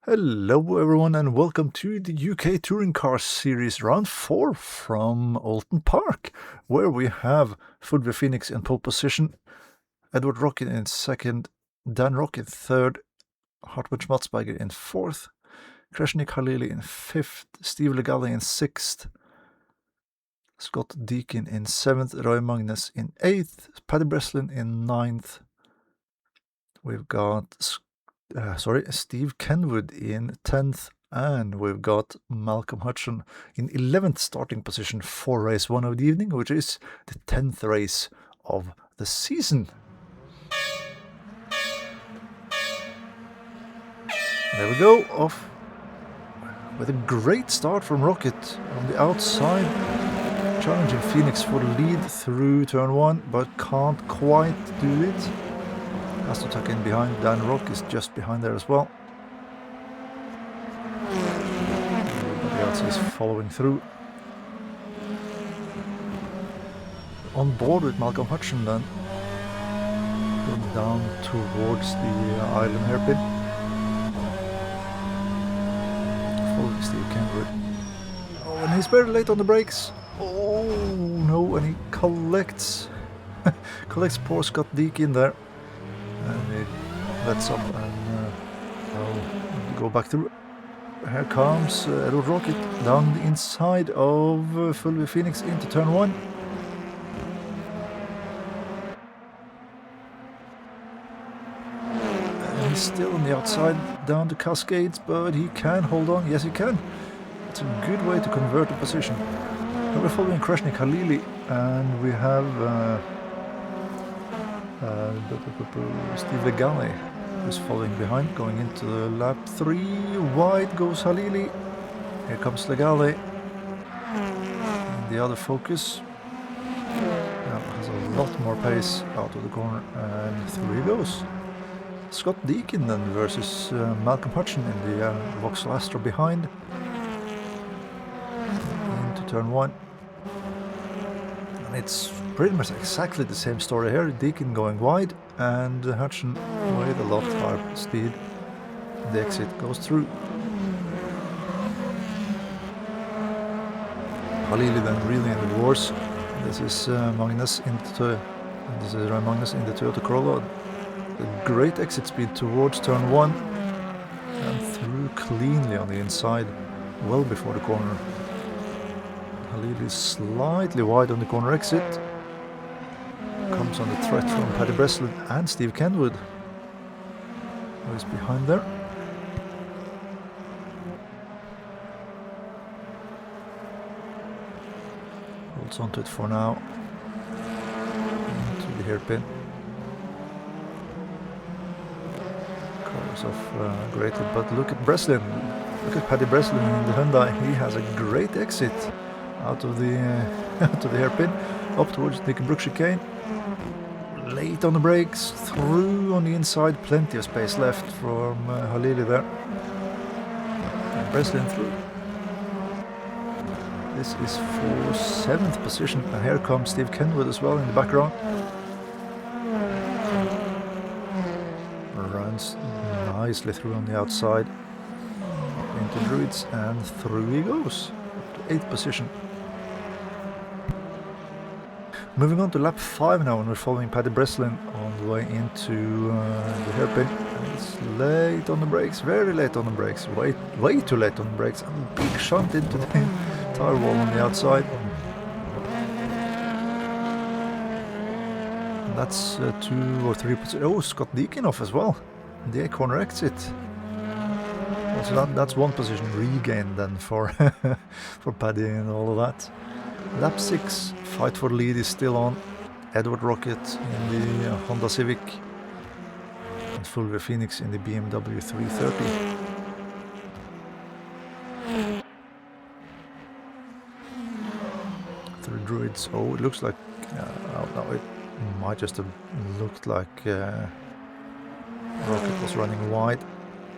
Hello everyone and welcome to the UK Touring Car Series round 4 from Oulton Park, where we have Fulvio Phoenix in pole position, Edward Rocket in second, Dan Rock in third, Hartmut Schmatzberger in fourth, Kreshnik Halili in fifth, Steve Legale in sixth, Scott Deakin in seventh, Roy Magnus in eighth, Paddy Breslin in ninth. We've got Steve Kenwood in 10th, and we've got Malcolm Hutchin in 11th starting position for race 1 of the evening, which is the 10th race of the season. There we go, off with a great start from Rocket on the outside, challenging Phoenix for the lead through turn 1, but can't quite do it. Has to tuck in behind. Dan Rock is just behind there as well. Everybody else is following through. On board with Malcolm Hutchin then. Going down towards the island hairpin. Following Steve Kenwood. Oh, and he's very late on the brakes. Oh no, and he collects poor Scott Deakin there. And it lets up and I'll go back through. Here comes Edward Rocket down the inside of Fulvio Phoenix into turn 1. And he's still on the outside down the Cascades, but he can hold on. Yes, he can. It's a good way to convert the position. And we're following Kreshnik Halili, and we have Steve Legale is following behind, going into lap 3. Wide goes Halili. Here comes Legale. And the other Focus has a lot more pace out of the corner, and through he goes. Scott Deakin then versus Malcolm Hutchin in the Vauxhall Astra behind. Into turn 1. And it's pretty much exactly the same story here. Deakin going wide and Hutchin with a lot higher speed. The exit goes through. Halili then really in the wars. This is Magnus into the Toyota Corolla. A great exit speed towards turn 1 and through cleanly on the inside, well before the corner. Halili is slightly wide on the corner exit. Comes on the threat from Paddy Breslin and Steve Kenwood, who is behind there. Holds onto it for now. Into the hairpin. Covers off greatly, but look at Breslin. Look at Paddy Breslin in the Hyundai. He has a great exit out of the hairpin, up towards the Brook chicane. Late on the brakes, through on the inside, plenty of space left from Halili there. And Breslin through. This is for 7th position, and here comes Steve Kenwood as well in the background. Runs nicely through on the outside, into Druids, and through he goes, up to 8th position. Moving on to lap 5 now, and we're following Paddy Breslin on the way into the hairpin. And it's late on the brakes, very late on the brakes, way too late on the brakes, and a big shunt into the tire wall on the outside. And that's 2 or 3 positions. Oh, Scott Deakin off as well, the corner exit. So that's 1 position regained then for for Paddy and all of that. Lap 6, fight for the lead is still on. Edward Rocket in the Honda Civic and Fulvio Phoenix in the BMW 330. Through Druids. Oh, it looks like no, it might just have looked like Rocket was running wide.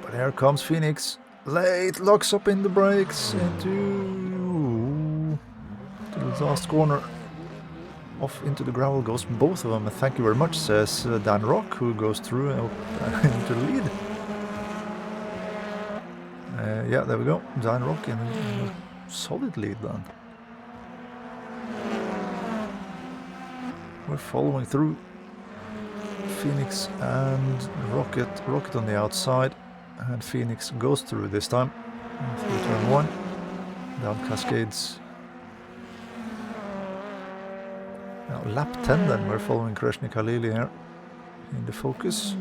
But here comes Phoenix. Late, locks up in the brakes into the last corner. Off into the gravel goes both of them. Thank you very much, says Dan Rock, who goes through into the lead. Yeah, there we go. Dan Rock in a solid lead then. We're following through. Phoenix and Rocket. Rocket on the outside. And Phoenix goes through this time. Through turn 1. Down Cascades. Now lap 10 then. We're following Krishna Khalili here. In the focus.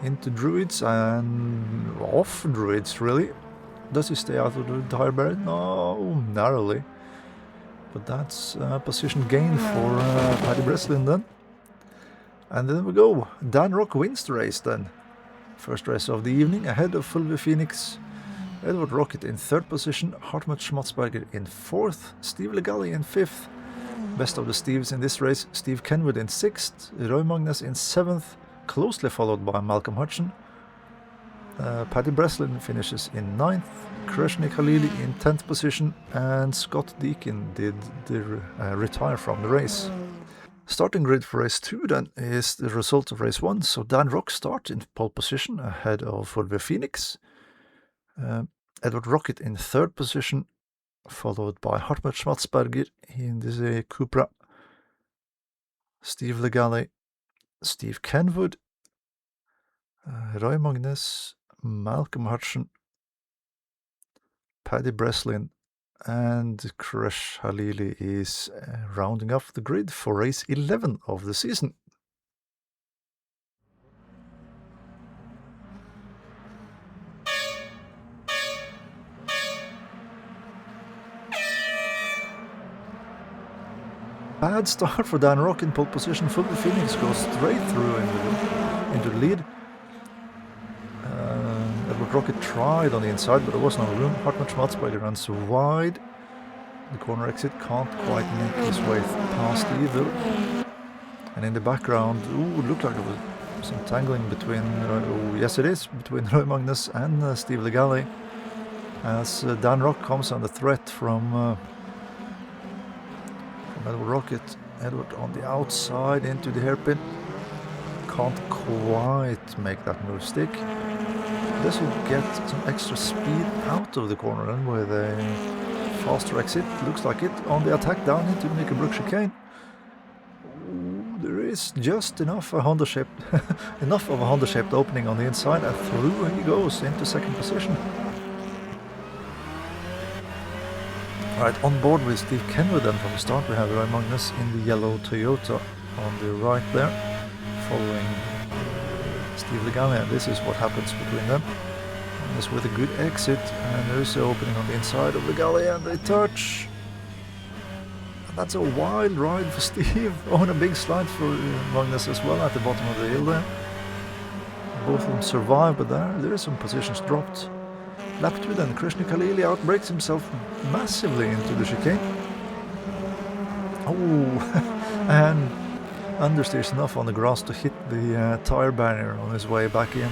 Into Druids and off Druids really. Does he stay out of the tire barrier? No, narrowly. But that's a position gain for Paddy Breslin then. And then we go. Dan Rock wins the race then. First race of the evening ahead of Fulvio Phoenix. Edward Rocket in 3rd position. Hartmut Schmatzberger in 4th. Steve Legali in 5th. Best of the Steves in this race. Steve Kenwood in 6th. Roy Magnus in 7th. Closely followed by Malcolm Hutchin. Paddy Breslin finishes in 9th. Krishna Khalili in 10th position. And Scott Deakin did retire from the race. Starting grid for race 2 then is the result of race 1. So Dan Rock starts in pole position ahead of Fulvio Phoenix. Edward Rocket in 3rd position, followed by Hartmut Schmatzberger in the Cupra. Steve Legali, Steve Kenwood, Roy Magnus, Malcolm Hutchin, Paddy Breslin, and Krish Halili is rounding off the grid for race 11 of the season. Bad start for Dan Rock in pole position. Fulvio Phoenix goes straight through into the lead. Edward Rocket tried on the inside, but there was no room. Hartmut Schmatzberger runs wide. The corner exit can't quite make his way past either. And in the background, it looked like there was some tangling between, yes it is, between Roy Magnus and Steve Legali. As Dan Rock comes under threat from Edward Rocket. Edward on the outside into the hairpin. Can't quite make that move stick. Does he get some extra speed out of the corner then with a faster exit? Looks like it. On the attack down into the Nickelbrook chicane. There is just enough of a Honda-shaped opening on the inside, and through he goes into 2nd position. Right, on board with Steve Kenwood then from the start. We have Roy Magnus in the yellow Toyota on the right there, following Steve Legali, and this is what happens between them. Magnus with a good exit, and there's an opening on the inside of Legali, and they touch. And that's a wild ride for Steve. On a big slide for Magnus as well at the bottom of the hill there. Both of them survive, but there is some positions dropped. Lap 2 then, Krishna Khalili outbrakes himself massively into the chicane. Oh, and understeers enough on the grass to hit the tire barrier on his way back in.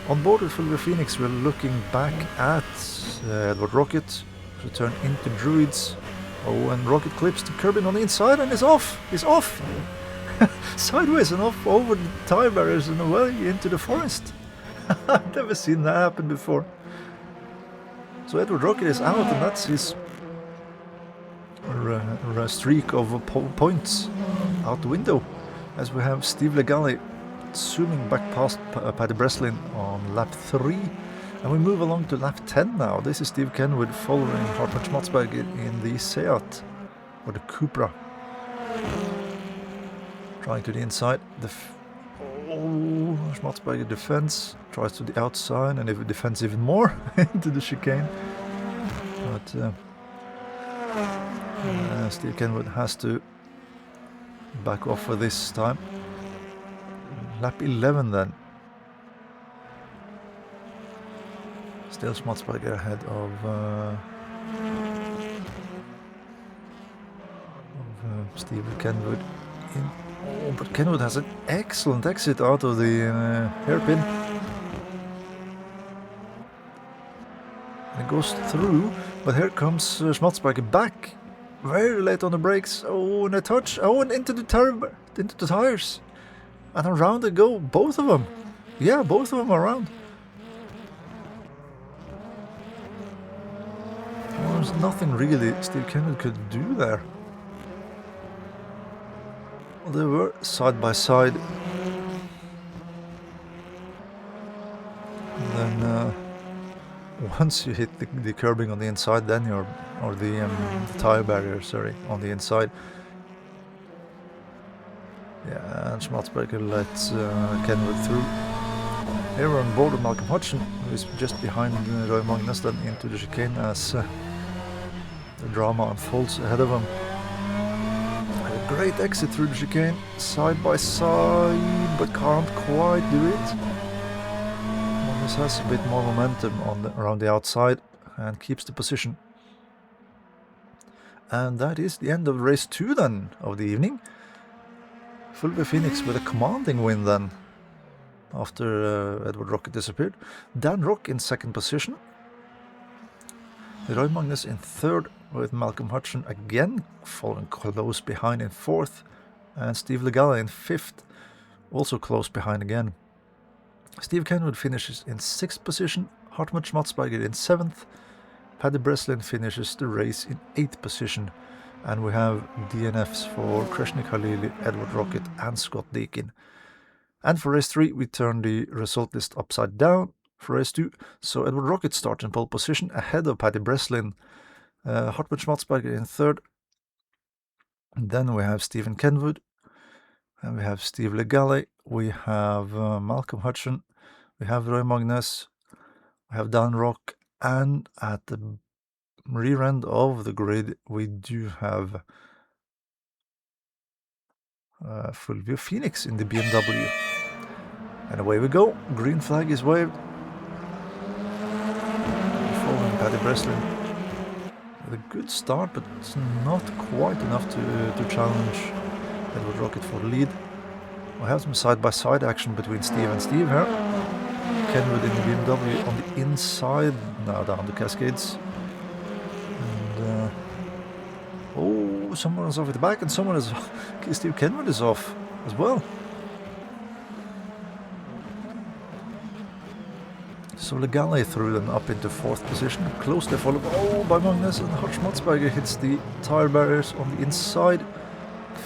On board with Fulvio Phoenix, we're looking back at Edward Rocket, return into Druids. Oh, and Rocket clips the curbing on the inside and is off! He's off! Sideways and off over the tire barriers and away into the forest. I've never seen that happen before. So Edward Rocket is out, and that's his streak of points out the window. As we have Steve Legali zooming back past Paddy Breslin on lap 3. And we move along to lap 10 now. This is Steve Kenwood following Hartmut Schmatzberger in the Seat, or the Cupra. Trying to the inside. Schmatzberger defends, tries to the outside, and if it defends even more into the chicane. But Steve Kenwood has to back off for this time. Lap 11 then. Still Schmatzberger ahead of Steve Kenwood. But Kenwood has an excellent exit out of the hairpin. And it goes through, but here comes Schmatzberger back. Very late on the brakes. Oh, and a touch. Oh, and into the tires. And around they go, both of them. Yeah, both of them are around. was nothing really Steve Kenwood could do there. Well, they were side by side. And then once you hit the curbing on the inside, then you're, or the tire barrier, sorry, on the inside. Yeah, and Schmatzberger lets Kenwood through. Here we're on board with Malcolm Hutchin, who is just behind Roy Magnus, then into the chicane as the drama unfolds ahead of him. A great exit through the chicane, side by side, but can't quite do it. Magnus has a bit more momentum around the outside and keeps the position. And that is the end of race 2 then, of the evening. Fulby Phoenix with a commanding win then, after Edward Rocket disappeared. Dan Rock in second position. Roy Magnus in third, with Malcolm Hutchin again following close behind in fourth. And Steve Legale in fifth, also close behind again. Steve Kenwood finishes in sixth position. Hartmut Schmatzberger in seventh. Paddy Breslin finishes the race in eighth position. And we have DNFs for Kreshnik Halili, Edward Rocket and Scott Deakin. And for race 3 we turn the result list upside down for race 2. So Edward Rocket starts in pole position ahead of Paddy Breslin. Hartmut Schmatzberger in third. And then we have Stephen Kenwood. And we have Steve Legale. We have Malcolm Hutchin. We have Roy Magnus. We have Dan Rock. And at the rear end of the grid we do have Fulvio Phoenix in the BMW. And away we go. Green flag is waved. Following Paddy Breslin with a good start, but it's not quite enough to challenge Edward Rocket for the lead. We have some side-by-side action between Steve and Steve here. Kenwood in the BMW on the inside, now down the Cascades. And oh, someone is off at the back, and someone is Steve Kenwood is off as well. So Legale threw them up into fourth position, closely followed by Magnus, and Hutch Schmatzberger hits the tire barriers on the inside.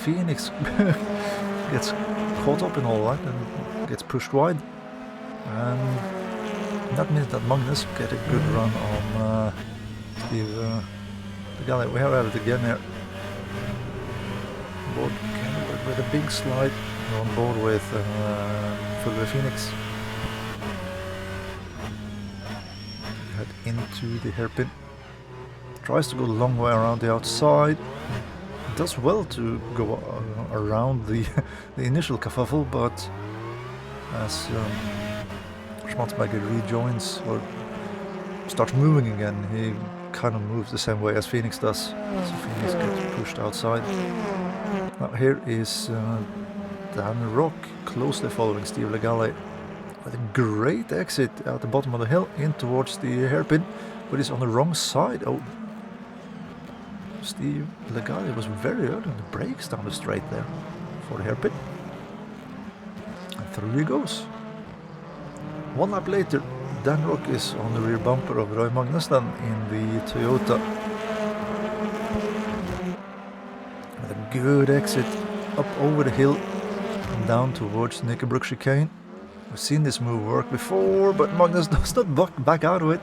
Phoenix gets caught up in all that and gets pushed wide. And that means that Magnus get a good run on Steve Legale. We have it again here. Board Kenwood with a big slide. We're on board with Fulvio Phoenix. Head into the hairpin. Tries to go the long way around the outside. Does well to go around the initial kerfuffle, but as Schmatzberger rejoins or starts moving again, he kind of moves the same way as Phoenix does. So Phoenix gets pushed outside. Now here is Dan Rock closely following Steve Legale with a great exit at the bottom of the hill in towards the hairpin, but he's on the wrong side. Oh, Steve Legale was very early on the brakes down the straight there for the hairpin. And through he goes. One lap later, Dan Rock is on the rear bumper of Roy Magnus then in the Toyota. With a good exit up over the hill and down towards Knickerbrook chicane. We've seen this move work before, but Magnus does not back out of it.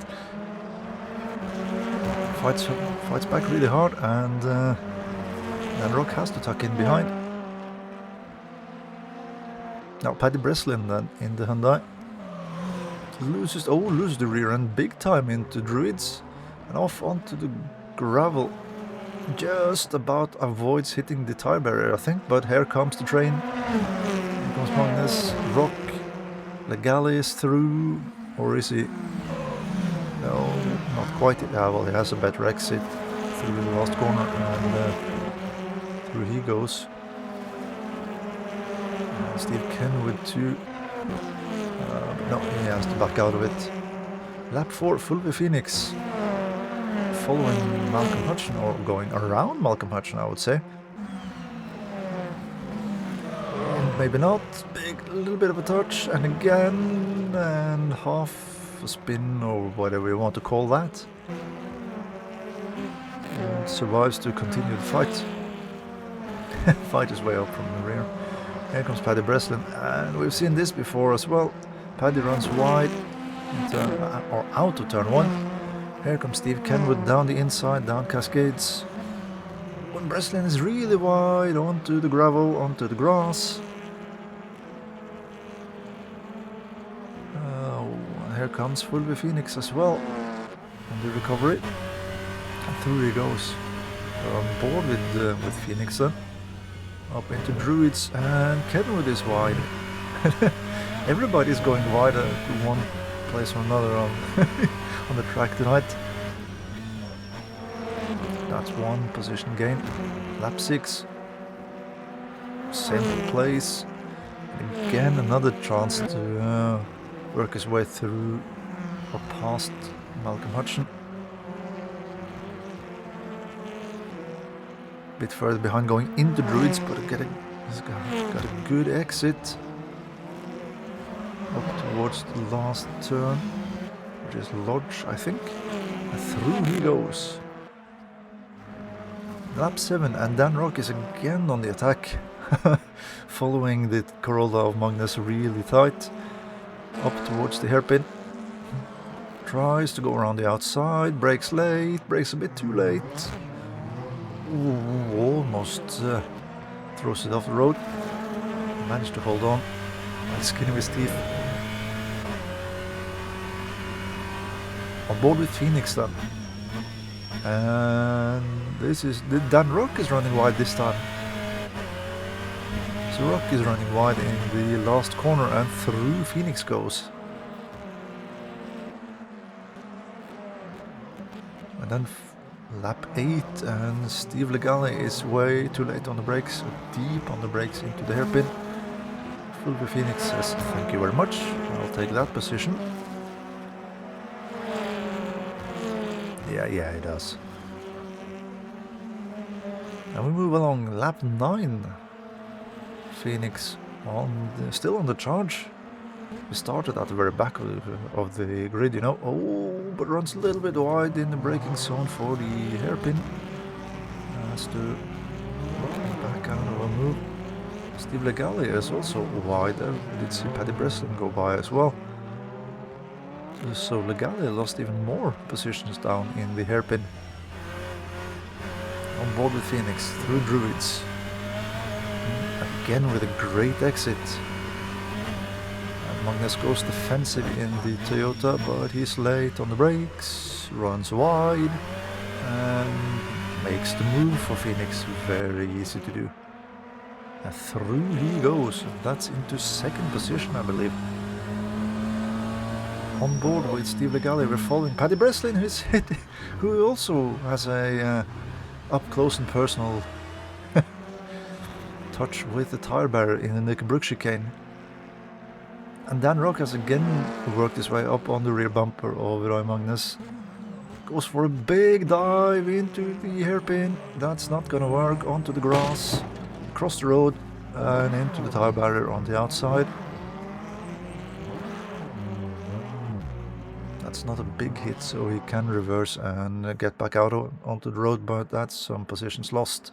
Fights back really hard, and Dan Rock has to tuck in behind. Now Paddy Breslin then in the Hyundai loses the rear end big time into Druids and off onto the gravel. Just about avoids hitting the tire barrier, I think, but here comes the train. Here comes Magnus. Rock. Legale is through, or is he? No, not quite. Well, he has a better exit through the last corner, and through he goes. And Steve Kenwood too. No, he has to back out of it. Lap 4, Fulvio Phoenix. Following Malcolm Hutchin, or going around Malcolm Hutchin, I would say. And maybe not. A little bit of a touch, and again, and half a spin, or whatever you want to call that. and survives to continue the fight. Fight his way up from the rear. Here comes Paddy Breslin, and we've seen this before as well. Paddy runs wide or out of turn 1. Here comes Steve Kenwood down the inside, down Cascades. When Breslin is really wide, onto the gravel, onto the grass. Here comes Fulby Phoenix as well on the recovery. And through he goes. We're on board with Phoenix then. Up into Druids, and Kenwood is wide. Everybody's going wide to one place or another on, on the track tonight. That's one position gain. Lap 6. Same place. Again, another chance to work his way through or past Malcolm Hutchin. Bit further behind going into Druids, but he's got a good exit up towards the last turn, which is Lodge, I think, and through he goes. Lap 7, and Dan Rock is again on the attack, following the Corolla of Magnus really tight, up towards the hairpin. Tries to go around the outside, brakes late, brakes a bit too late. Ooh, almost throws it off the road. Managed to hold on. Skinny with Steve. On board with Phoenix then. And Dan Rock is running wide this time. So Rock is running wide in the last corner, and through Phoenix goes. And then lap 8, and Steve Legale is way too late on the brakes, deep on the brakes into the hairpin. Fulby Phoenix says thank you very much, I'll take that position. Yeah, he does. And we move along, lap 9. Phoenix still on the charge. We started at the very back of the grid, you know. Oh, but runs a little bit wide in the braking zone for the hairpin. Has to look back out of a move. Steve Legale is also wide there. We did see Paddy Breslin go by as well. So Legale lost even more positions down in the hairpin. On board with Phoenix through Druids. Again with a great exit. Magnus goes defensive in the Toyota, but he's late on the brakes, runs wide, and makes the move for Phoenix. Very easy to do. And through he goes, and that's into second position, I believe. On board with Steve Legale, we're following Paddy Breslin, who also has a up close and personal touch with the tire barrier in the Nick Brook chicane. And Dan Rock has again worked his way up on the rear bumper of Roy Magnus. Goes for a big dive into the hairpin. That's not gonna work. Onto the grass, across the road, and into the tire barrier on the outside. That's not a big hit, so he can reverse and get back out onto the road, but that's some positions lost.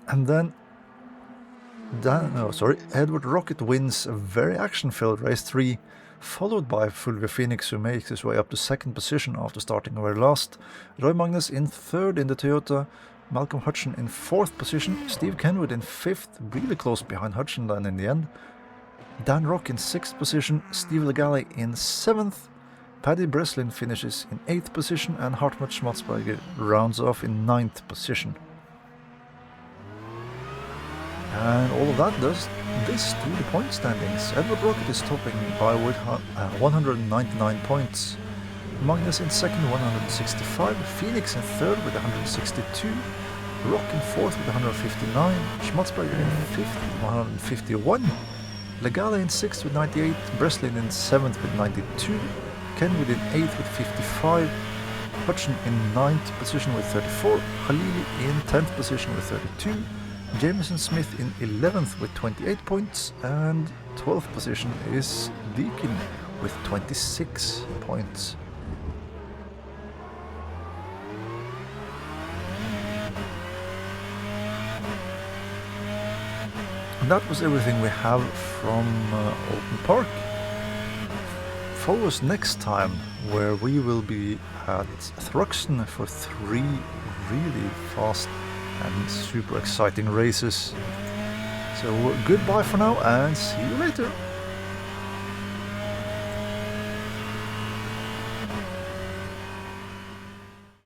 And then Edward Rocket wins a very action-filled race 3, followed by Fulby Phoenix, who makes his way up to second position after starting very last. Roy Magnus in third in the Toyota, Malcolm Hutchin in fourth position, Steve Kenwood in fifth, really close behind Hutchin then in the end. Dan Rock in sixth position, Steve Legale in seventh, Paddy Breslin finishes in eighth position, and Hartmut Schmatzberger rounds off in ninth position. And all of that does this to the point standings. Edward Rocket is topping by 199 points. Magnus in second, 165. Phoenix in third with 162. Rock in fourth with 159. Schmatzberger in fifth with 151. Legale in sixth with 98. Breslin in seventh with 92. Kenwood in eighth with 55. Hutchin in ninth position with 34. Khalili in 10th position with 32. Jameson Smith in 11th with 28 points, and 12th position is Deakin with 26 points. And that was everything we have from Oulton Park. Follow us next time, where we will be at Thruxton for 3 really fast and super exciting races. So goodbye for now and see you later.